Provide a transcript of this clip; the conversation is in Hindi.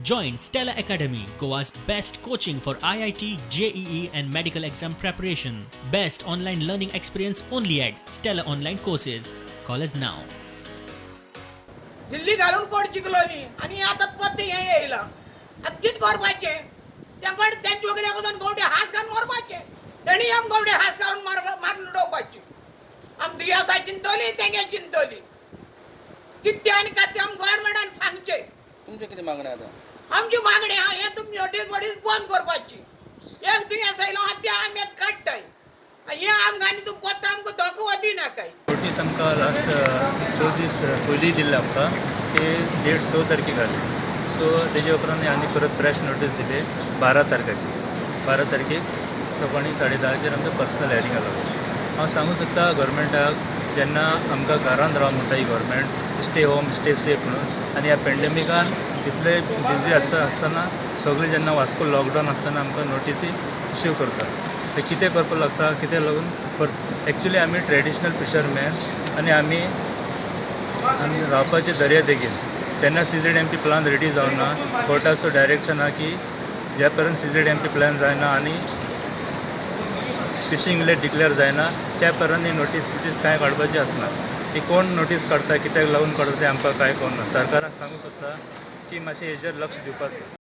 Join Stella Academy, Goa's best coaching for IIT, JEE and medical exam preparation. Best online learning experience only at Stella Online Courses. Call us now. Delhi घालून कोण जिंकलोली आणि आता पत्ते हे येयला आता कित करपाचे त्यांकडे त्यांच्या वगैरे अगोदर गवडे हास घालून मारपाचे त्यांनी आम गवडे हास घालून मारून उडवपाचे आम दियासा चिंतवली तेंगे चिंतवली किती आणि का ते आम गव्हर्नमेंटान सांगचे तुमचे किती मागण्या आता आमची मागणी हा हे तुम्ही नोटीस बडीस बंद करपाची एक दिवस आयलो आत्या आम्ही काडटाय हे आमकांनी तू पत्ता आमकां धोको वदी ना काय नोटीस आमकां लास्ट 6 दीस पयलीं दिल्ले आमकां ते डेट 6 तारखेक घाली सो तेजे उपरांत आनी परत फ्रेश नोटीस दिली 12 तारखेची 12 तारखेक सकाळीं 10:30 आमकां पर्सनल हियरींग लागलो हांव सांगूं सोदता गव्हर्मेंटाक जेन्ना आमकां घरांत राव म्हणटा ही government stay home stay safe म्हणून आनी ह्या पेंडेमिकान इतले बिजी आसतना सगळें जेन्ना वास्को लॉकडावन आसतना आमकां नोटीसी इश्यू करता ते कितें करपाक लागता कितें लागून एक्चुली आमी ट्रेडिशनल फिशरमॅन आनी आमी रावपाचे दर्या देगेन जेन्ना CZMP प्लान रेडी जावना कोर्टाचो डायरेक्शन आहा की ज्या पर्यंत CZMP प्लॅन जायना आनी फिशींग लेट डिक्लेअर जायना त्या पर्यंत ही नोटीस कांय काडपाची आसना ती कोण नोटीस काडटा कित्याक लागून काडटा तें आमकां कांय कळना सरकाराक सांगूं सोदता की मातशें हेजेर लक्ष दिवपाचें